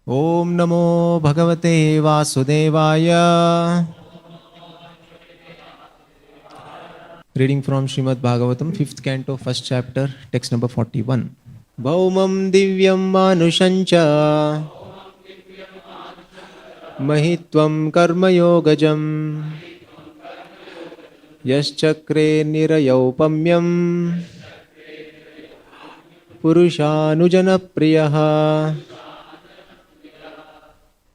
Om Namo Bhagavate Vasudevaya. Reading from Srimad Bhagavatam, 5th canto, 1st chapter, text number 41. Bhaumam divyam manushancha mahitvam karma yogajam yaschakre nirayaupamyam purushanujana priyaha.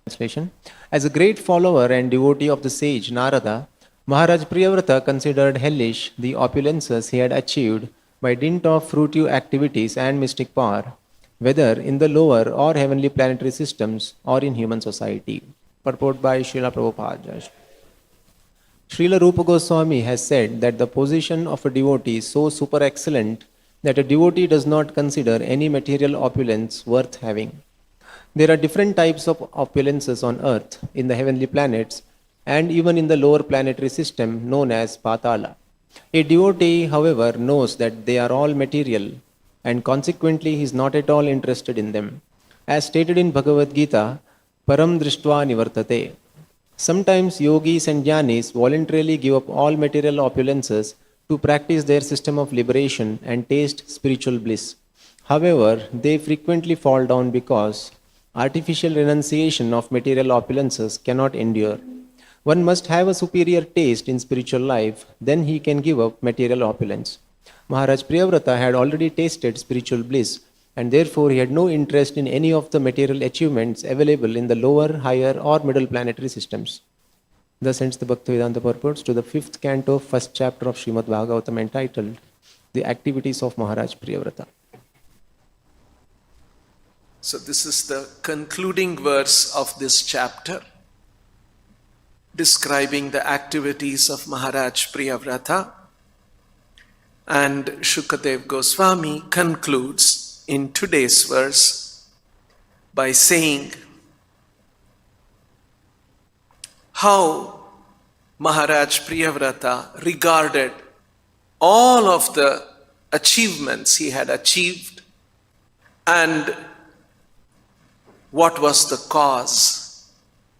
Translation. As a great follower and devotee of the sage Narada, Maharaj Priyavrata considered hellish the opulences he had achieved by dint of fruitive activities and mystic power, whether in the lower or heavenly planetary systems or in human society. Purport by Srila Prabhupada. Srila Rupa Goswami has said that the position of a devotee is so super excellent that a devotee does not consider any material opulence worth having. There are different types of opulences on earth, in the heavenly planets, and even in the lower planetary system known as Patala. A devotee, however, knows that they are all material, and consequently he is not at all interested in them. As stated in Bhagavad Gita, Param Drishtva Nivartate. Sometimes yogis and jnanis voluntarily give up all material opulences to practice their system of liberation and taste spiritual bliss. However, they frequently fall down because artificial renunciation of material opulences cannot endure. One must have a superior taste in spiritual life, then he can give up material opulence. Maharaj Priyavrata had already tasted spiritual bliss, and therefore he had no interest in any of the material achievements available in the lower, higher, or middle planetary systems. Thus ends the Bhaktivedanta purports to the 5th canto, 1st chapter of Srimad Bhagavatam, entitled The Activities of Maharaj Priyavrata. So this is the concluding verse of this chapter, describing the activities of Maharaj Priyavrata. And Shukadev Goswami concludes in today's verse by saying how Maharaj Priyavrata regarded all of the achievements he had achieved and what was the cause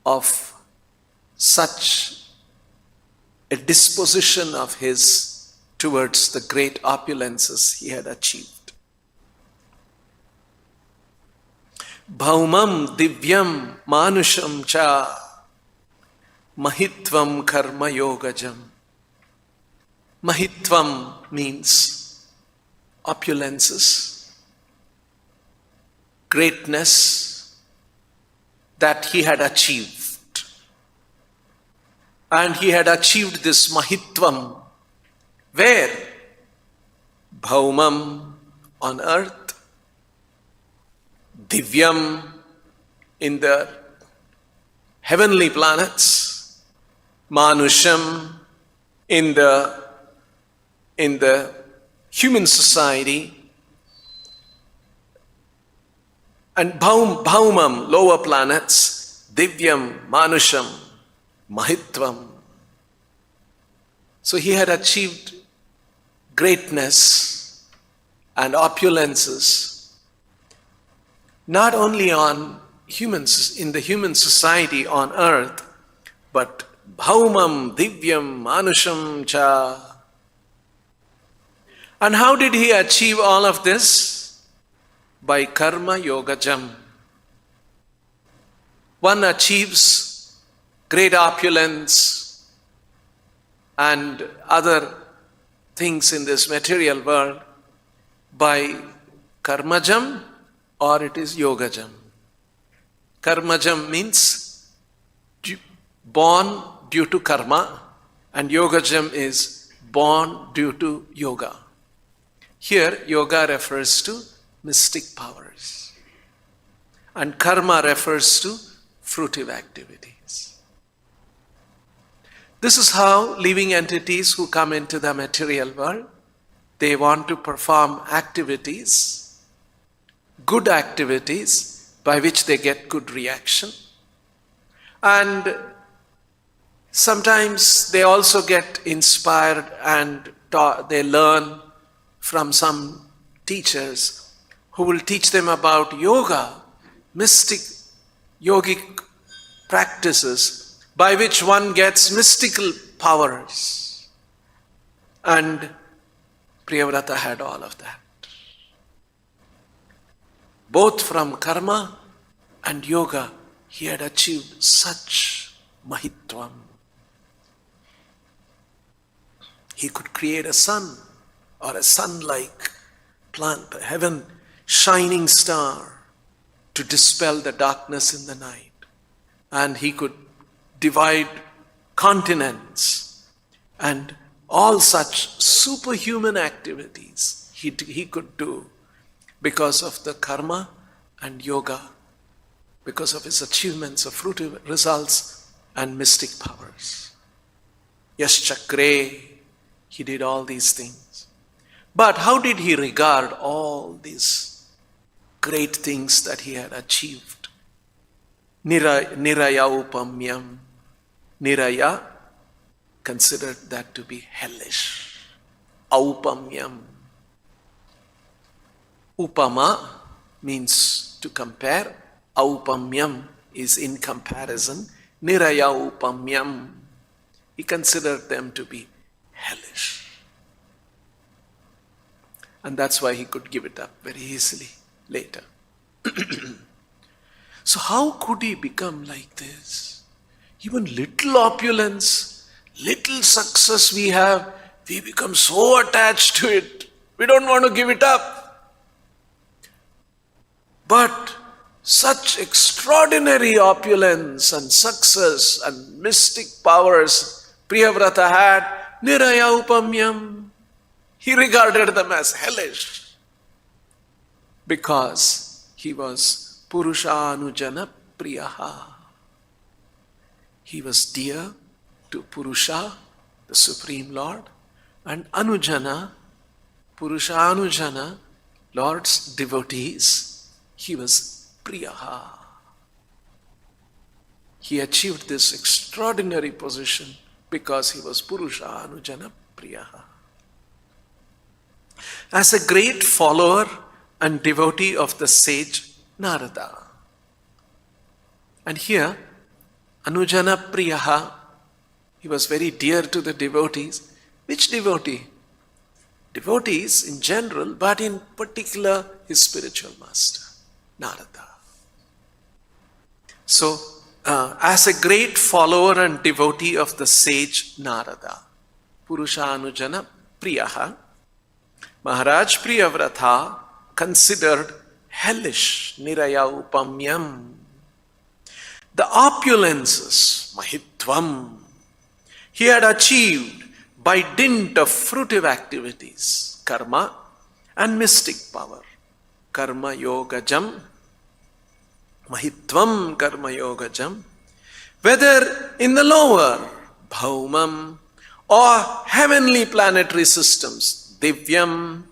of such a disposition of his towards the great opulences he had achieved. Bhaumam divyam manusham cha mahitvam karma yogajam. Mahitvam means opulences, greatness that he had achieved. And he had achieved this mahitvam where? Bhaumam, on earth, divyam, in the heavenly planets, manusham, in the human society, and bhaumam, lower planets, divyam, manusham, mahitvam. So he had achieved greatness and opulences, not only on humans, in the human society on earth, but bhaumam, divyam, manusham cha. And how did he achieve all of this? By karma yogajam. One achieves great opulence and other things in this material world by karmajam, or it is yogajam. Karmajam means born due to karma, and yogajam is born due to yoga. Here, yoga refers to mystic powers, and karma refers to fruitive activities. This is how living entities who come into the material world, they want to perform activities, good activities, by which they get good reaction. And sometimes they also get inspired and they learn from some teachers who will teach them about yoga, mystic yogic practices by which one gets mystical powers. And Priyavrata had all of that. Both from karma and yoga, he had achieved such mahitvam. He could create a sun or a sun-like plant, a heaven shining star to dispel the darkness in the night. And he could divide continents and all such superhuman activities he could do because of the karma and yoga, because of his achievements of fruitive results and mystic powers. Yash Chakre, he did all these things. But how did he regard all these great things that he had achieved? Niraya upamyam. Niraya considered that to be hellish. Aupamyam. Upama means to compare. Aupamyam is in comparison. Niraya upamyam. He considered them to be hellish. And that's why he could give it up very easily later. So how could he become like this? Even little opulence, little success we have, we become so attached to it, we don't want to give it up. But such extraordinary opulence and success and mystic powers Priyavrata had, niraya upamyam. He regarded them as hellish because he was Purushanujana Priyaha. He was dear to Purusha, the Supreme Lord, and Anujana, Purushanujana, Lord's devotees. He was Priyaha. He achieved this extraordinary position because he was Purushanujana Priyaha. As a great follower and devotee of the sage Narada. And here, Anujana Priyaha, he was very dear to the devotees. Which devotee? Devotees in general, but in particular his spiritual master, Narada. So, as a great follower and devotee of the sage Narada, Purushanujana Priyaha, Maharaj Priyavrata considered hellish, niraya upamyam, the opulences, mahitvam, he had achieved by dint of fruitive activities, karma and mystic power. Karma yogajam, mahitvam karma yogajam, whether in the lower bhaumam or heavenly planetary systems, divyam,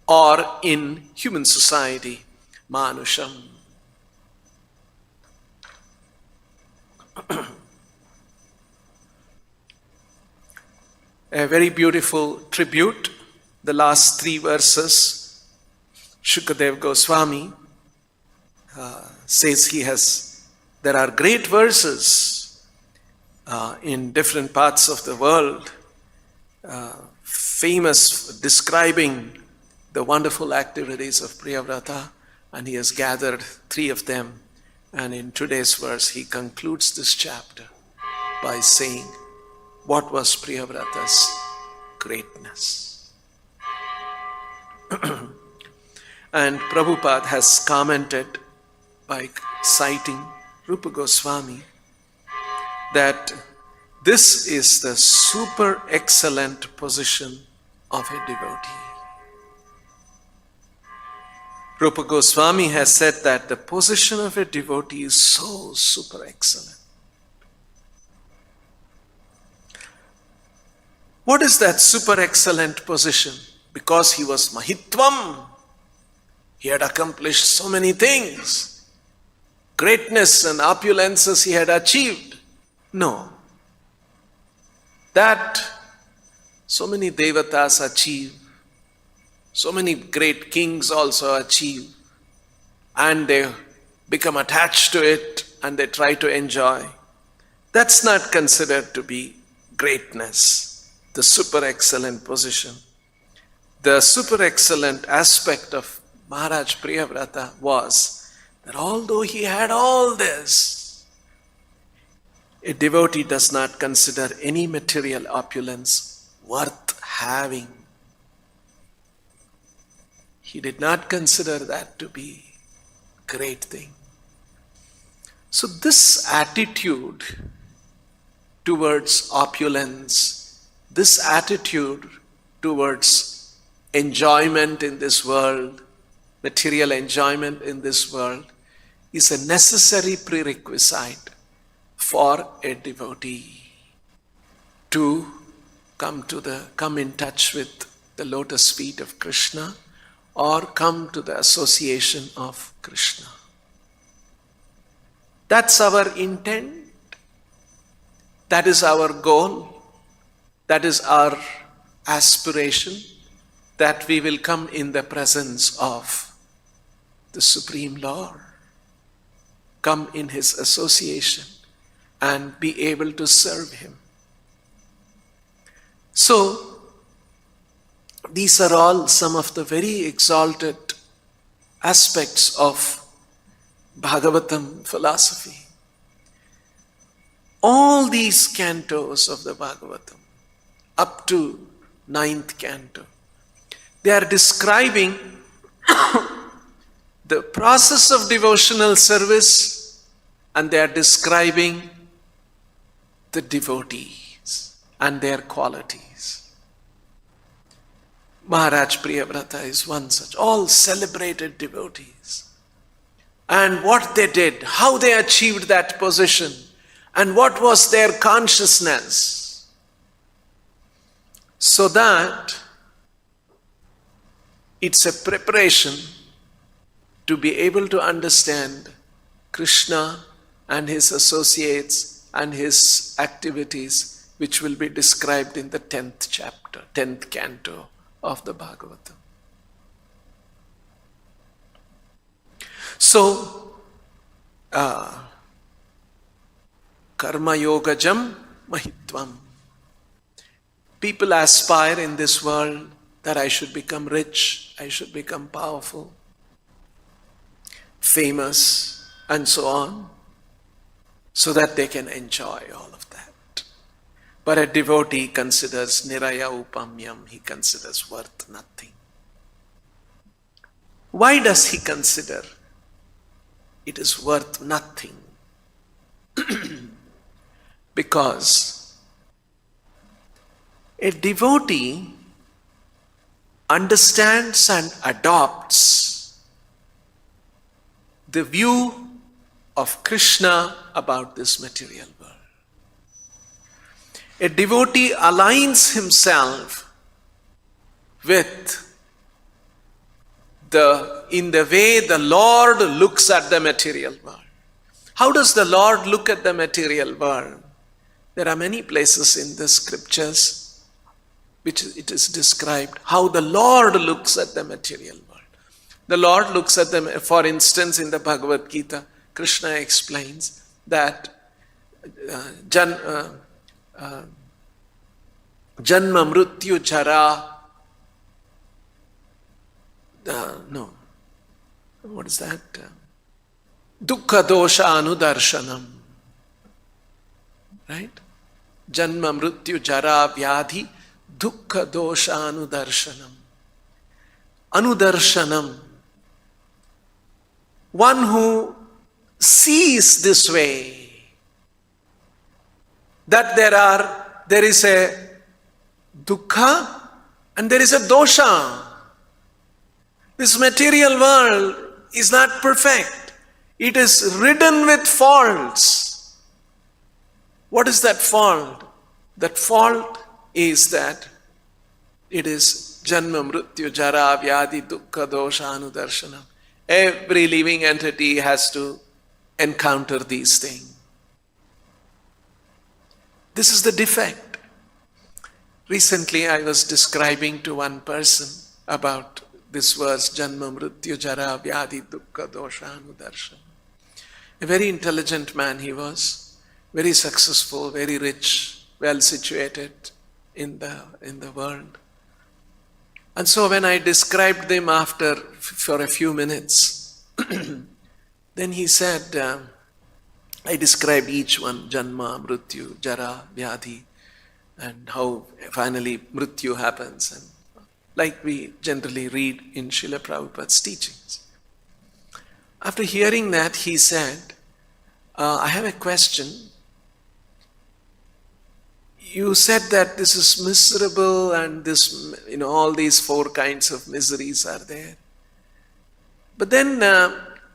or in human society, manusham. A very beautiful tribute, the last 3 verses. Shukadev Goswami says there are great verses in different parts of the world, famous, describing the wonderful activities of Priyavrata, and he has gathered 3 of them. And in today's verse, he concludes this chapter by saying, what was Priyavrata's greatness? And Prabhupada has commented by citing Rupa Goswami that this is the super excellent position of a devotee. Rupa Goswami has said that the position of a devotee is so super excellent. What is that super excellent position? Because he was mahitvam. He had accomplished so many things. Greatness and opulences he had achieved. No. That so many devatas achieve. So many great kings also achieve, and they become attached to it and they try to enjoy. That's not considered to be greatness, the super excellent position. The super excellent aspect of Maharaj Priyavrata was that although he had all this, a devotee does not consider any material opulence worth having. He did not consider that to be a great thing. So this attitude towards opulence, this attitude towards enjoyment in this world, material enjoyment in this world, is a necessary prerequisite for a devotee to come in touch with the lotus feet of Krishna or come to the association of Krishna. That's our intent. That is our goal. That is our aspiration, that we will come in the presence of the Supreme Lord, come in His association and be able to serve Him. So, these are all some of the very exalted aspects of Bhagavatam philosophy. All these cantos of the Bhagavatam, up to 9th canto, they are describing the process of devotional service, and they are describing the devotees and their qualities. Maharaj Priyavrata is one such, all celebrated devotees. And what they did, how they achieved that position, and what was their consciousness, so that it's a preparation to be able to understand Krishna and his associates and his activities, which will be described in the 10th chapter, 10th canto of the Bhagavatam. So, karma yogajam mahitvam. People aspire in this world that I should become rich, I should become powerful, famous, and so on, so that they can enjoy all of that. But a devotee considers niraya upamyam, he considers worth nothing. Why does he consider it is worth nothing? Because a devotee understands and adopts the view of Krishna about this material world. A devotee aligns himself with in the way the Lord looks at the material world. How does the Lord look at the material world? There are many places in the scriptures which it is described how the Lord looks at the material world. The Lord looks at them, for instance, in the Bhagavad Gita, Krishna explains that Janma Mrityu Jara. What is that? Dukkha dosha anudarshanam. Right? Janma mrityu jara vyadhi dukkha dosha anudarshanam. Anudarshanam. One who sees this way, that there is a dukkha and there is a dosha. This material world is not perfect. It is ridden with faults. What is that fault? That fault is that it is janma mrityu jara vyadi dukkha dosha anudarshanam. Every living entity has to encounter these things. This is the defect. Recently I was describing to one person about this verse, Janma Mrityu Jara Vyadhi Dukkha Dosha Anudarshanam. A very intelligent man he was, very successful, very rich, well situated in the world. And so when I described them for a few minutes, then he said, I described each one, Janma, Mrityu, Jara, Vyadhi, and how finally Mrityu happens, and like we generally read in Srila Prabhupada's teachings. After hearing that, he said, I have a question. You said that this is miserable and this, all these four kinds of miseries are there. But then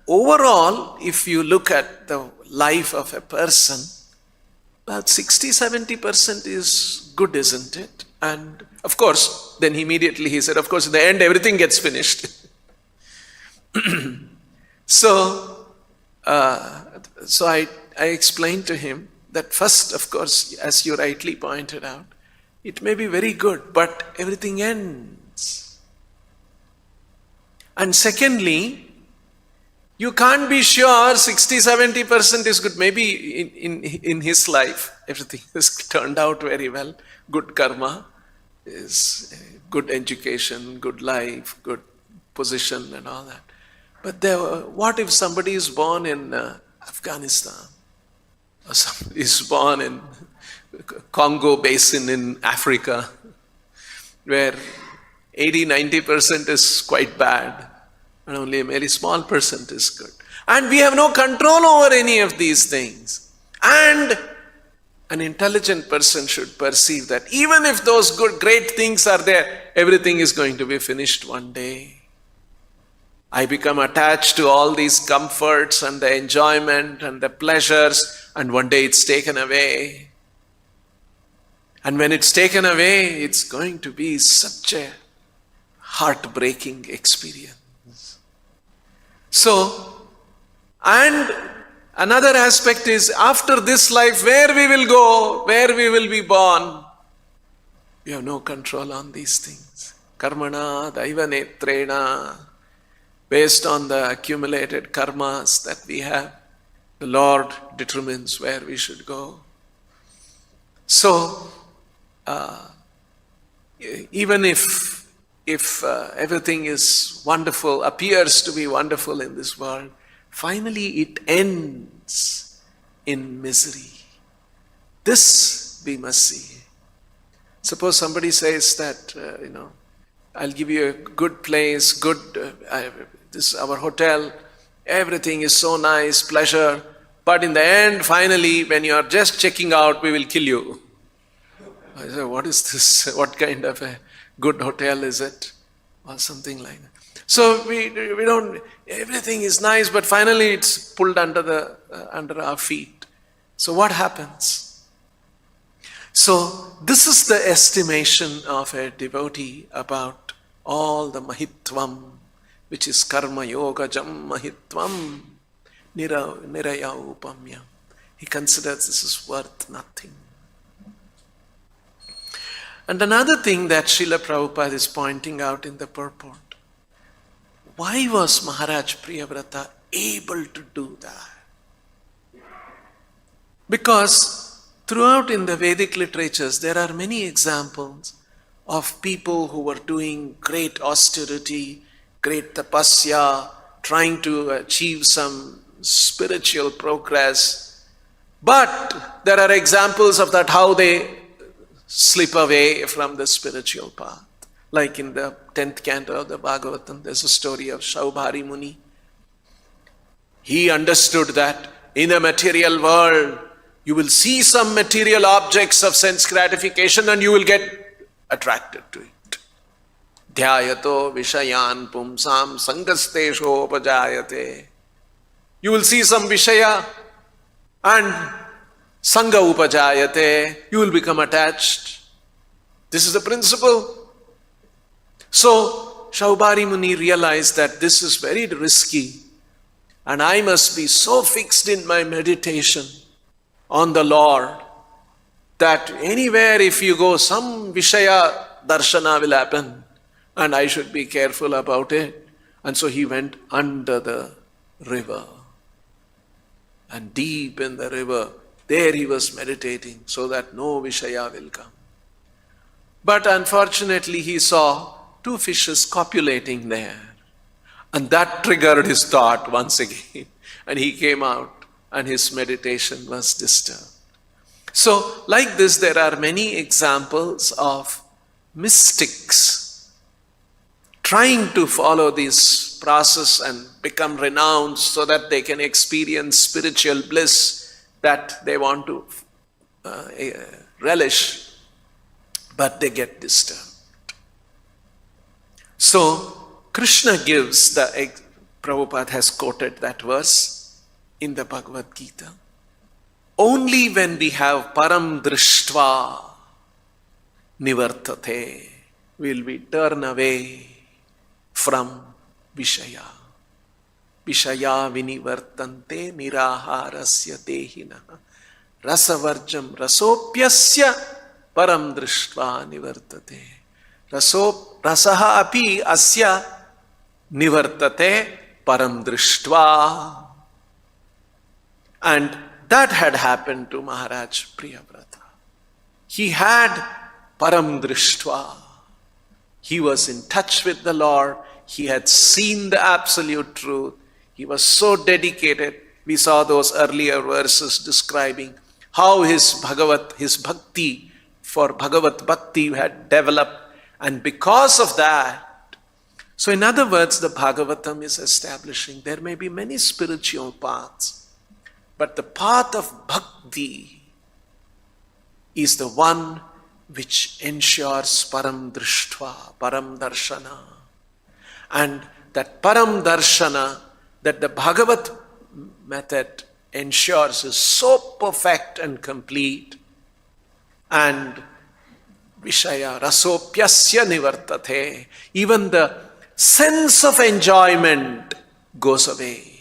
overall, if you look at the life of a person, about 60-70% is good, isn't it? And of course, then immediately he said, of course, in the end, everything gets finished. So I explained to him that first, of course, as you rightly pointed out, it may be very good, but everything ends. And secondly, you can't be sure 60-70% is good. Maybe in his life, everything has turned out very well. Good karma is good education, good life, good position and all that. But what if somebody is born in Afghanistan? Or somebody is born in Congo Basin in Africa, where 80-90% is quite bad, and only a very small percent is good. And we have no control over any of these things. And an intelligent person should perceive that even if those good, great things are there, everything is going to be finished one day. I become attached to all these comforts and the enjoyment and the pleasures, and one day it's taken away. And when it's taken away, it's going to be such a heartbreaking experience. So, and another aspect is, after this life, where we will go, where we will be born, we have no control on these things. Karmana daiva netrena. Based on the accumulated karmas that we have, the Lord determines where we should go. So, even if everything is wonderful, appears to be wonderful in this world, finally it ends in misery. This we must see. Suppose somebody says that, I'll give you a good place, this is our hotel, everything is so nice, pleasure, but in the end, finally, when you are just checking out, we will kill you. I say, what is this? What kind of a good hotel is it? Or something like that. So we don't, everything is nice, but finally it's pulled under our feet. So what happens? So this is the estimation of a devotee about all the mahitvam, which is karma yoga jam mahitvam niraya upamya. He considers this is worth nothing. And another thing that Srila Prabhupada is pointing out in the purport, why was Maharaj Priyavrata able to do that? Because throughout in the Vedic literatures, there are many examples of people who were doing great austerity, great tapasya, trying to achieve some spiritual progress. But there are examples of that, how they slip away from the spiritual path. Like in the 10th canto of the Bhagavatam, there's a story of Shaubhari Muni. He understood that in a material world, you will see some material objects of sense gratification and you will get attracted to it. Dhyayato vishayan pumsam sangastesho upajayate. You will see some vishaya and sangha upajayate. You will become attached. This is the principle. So, Shaubhari Muni realized that this is very risky and I must be so fixed in my meditation on the Lord that anywhere if you go, some Vishaya darshana will happen and I should be careful about it. And so he went under the river. And deep in the river, there he was meditating so that no Vishaya will come. But unfortunately, he saw two fishes copulating there. And that triggered his thought once again. And he came out and his meditation was disturbed. So, like this, there are many examples of mystics trying to follow this process and become renowned so that they can experience spiritual bliss that they want to relish, but they get disturbed. So, Krishna gives Prabhupada has quoted that verse in the Bhagavad Gita. Only when we have param drishtva nivartate will we turn away from Vishaya. Vishaya vinivartante niraharasya tehinaha rasavarjam rasopyasya param drishtva nivartate. Rasaha api asya nivartate param drishtva. And that had happened to Maharaj Priyavrata. He had param drishtva. He was in touch with the Lord. He had seen the absolute truth. He was so dedicated. We saw those earlier verses describing how his bhakti for Bhagavat Bhakti had developed. And because of that, so in other words, the Bhagavatam is establishing there may be many spiritual paths, but the path of bhakti is the one which ensures param drishtva, param darshana. And that param darshana that the Bhagavat method ensures is so perfect and complete. And Vishaya rasopyasya nivartate. Even the sense of enjoyment goes away.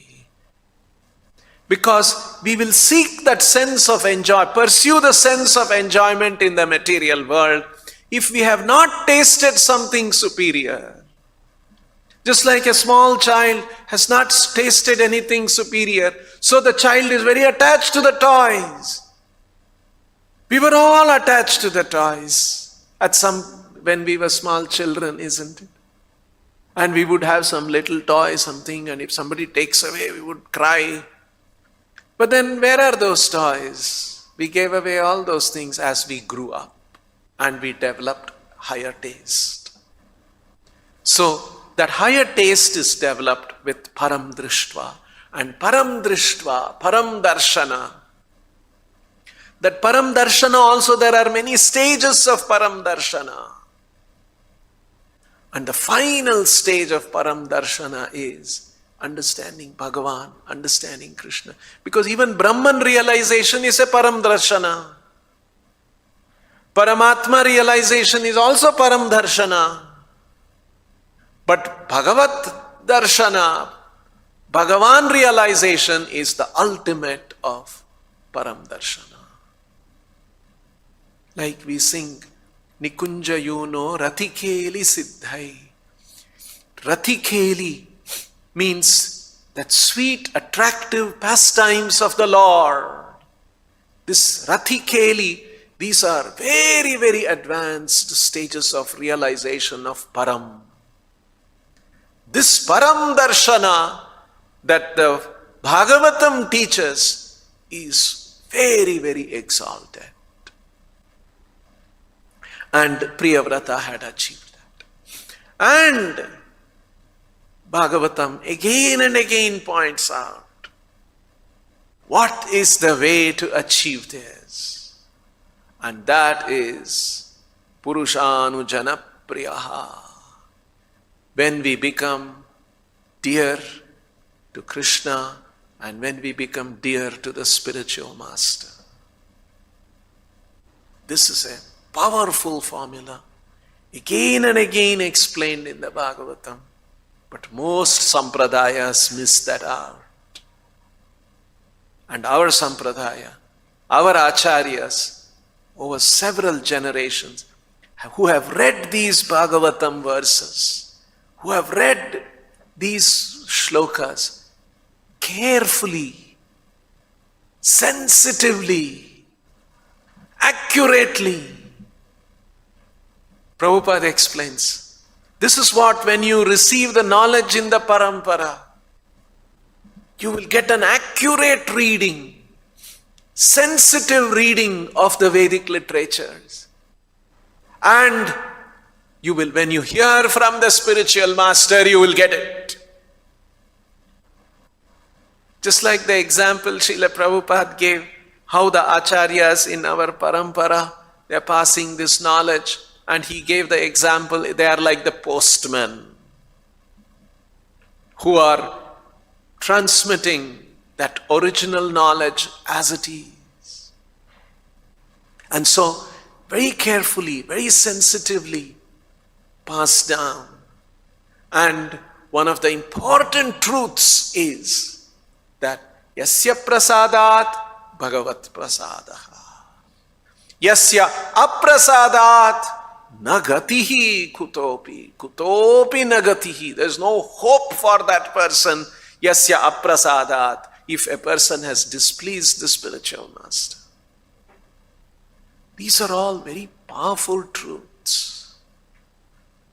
Because we will seek that sense of pursue the sense of enjoyment in the material world if we have not tasted something superior. Just like a small child has not tasted anything superior, so the child is very attached to the toys. We were all attached to the toys when we were small children, isn't it? And we would have some little toy, something, and if somebody takes away, we would cry. But then where are those toys? We gave away all those things as we grew up and we developed higher taste. So that higher taste is developed with param drishtva. And param drishtva, param darshana. That param darshana also, there are many stages of param darshana. And the final stage of param darshana is understanding Bhagavan, understanding Krishna. Because even Brahman realization is a param darshana. Paramatma realization is also param darshana. But Bhagavat darshana, Bhagavan realization is the ultimate of param darshana. Like we sing, Nikunja yuno rathikeli siddhai. Rathikeli means that sweet, attractive pastimes of the Lord. This rathikeli, these are very, very advanced stages of realization of param. This param darshana that the Bhagavatam teaches is very, very exalted. And Priyavrata had achieved that. And Bhagavatam again and again points out, what is the way to achieve this? And that is Purushanujana Priyaha. When we become dear to Krishna and when we become dear to the spiritual master. This is a powerful formula, again and again explained in the Bhagavatam. But most sampradayas miss that out. And our sampradaya, our acharyas, over several generations, who have read these Bhagavatam verses, who have read these shlokas carefully, sensitively, accurately. Prabhupada explains, this is what when you receive the knowledge in the parampara, you will get an accurate reading, sensitive reading of the Vedic literatures. And you will, when you hear from the spiritual master, you will get it. Just like the example Srila Prabhupada gave, how the acharyas in our parampara, they are passing this knowledge, and he gave the example, they are like the postmen who are transmitting that original knowledge as it is. And so, very carefully, very sensitively passed down. And one of the important truths is that Yasya prasadat bhagavat prasadaha. Yasya aprasadat nagatihi kutopi. Kutopi nagatihi. There is no hope for that person. Yasya aprasadat. If a person has displeased the spiritual master. These are all very powerful truths.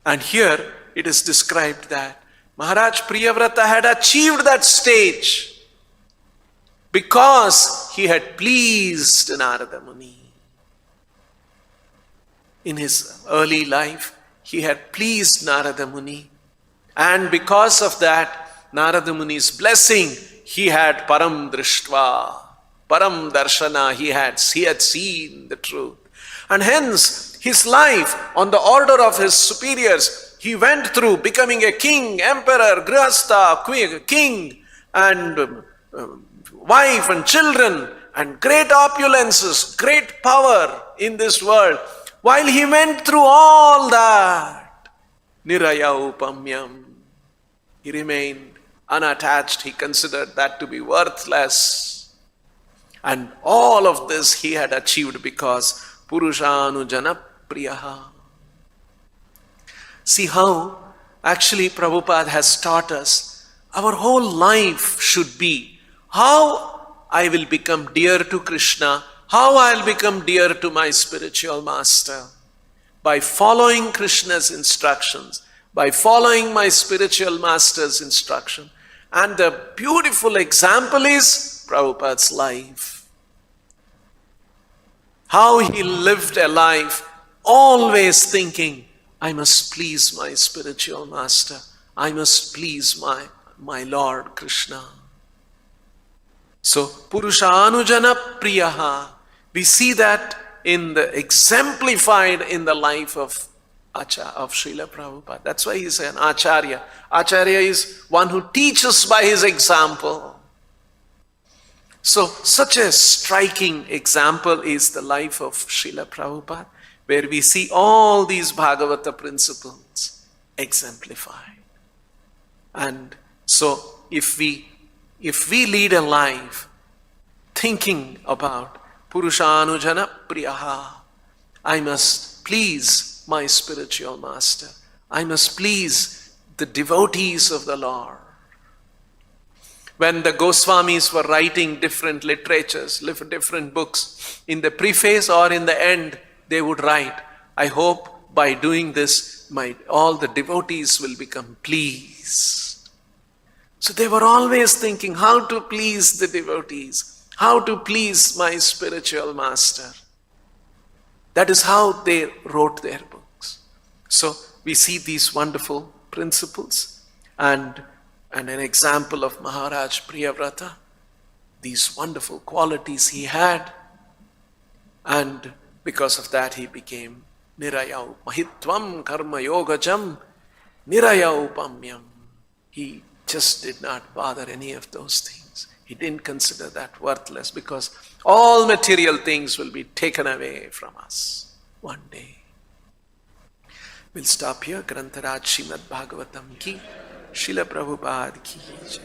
And here it is described that Maharaj Priyavrata had achieved that stage because he had pleased Narada Muni. In his early life, he had pleased Narada Muni. And because of that, Narada Muni's blessing, he had param drishtva, param darshana, he had seen the truth. And hence, his life, on the order of his superiors, he went through becoming a king, emperor, grihastha, king, and wife and children, and great opulences, great power in this world. While he went through all that, niraya upamyam, he remained unattached. He considered that to be worthless. And all of this he had achieved because Purushanujana Priyaha. See how actually Prabhupada has taught us our whole life should be how I will become dear to Krishna, how I will become dear to my spiritual master. By following Krishna's instructions, by following my spiritual master's instruction. And the beautiful example is Prabhupada's life. How he lived a life always thinking, I must please my spiritual master. I must please my Lord Krishna. So, Purushanujana Priyaha, we see that exemplified in the life of Srila Prabhupada. That's why he's an Acharya. Acharya is one who teaches by his example. So, such a striking example is the life of Srila Prabhupada, where we see all these Bhagavata principles exemplified. And so, if we lead a life thinking about Purushanujana Priyaha, I must please my spiritual master. I must please the devotees of the Lord. When the Goswamis were writing different literatures, different books, in the preface or in the end, they would write, I hope by doing this, all the devotees will become pleased. So they were always thinking how to please the devotees, how to please my spiritual master. That is how they wrote their books. So we see these wonderful principles and an example of Maharaj Priyavrata, these wonderful qualities he had, and because of that he became Niraya Mahitvam Karma Yogajam Niraya Upamyam. He just did not bother any of those things. He didn't consider that worthless because all material things will be taken away from us one day. We'll stop here. Grantaraj Srimad Bhagavatam ki, Srila Prabhupada ki jai.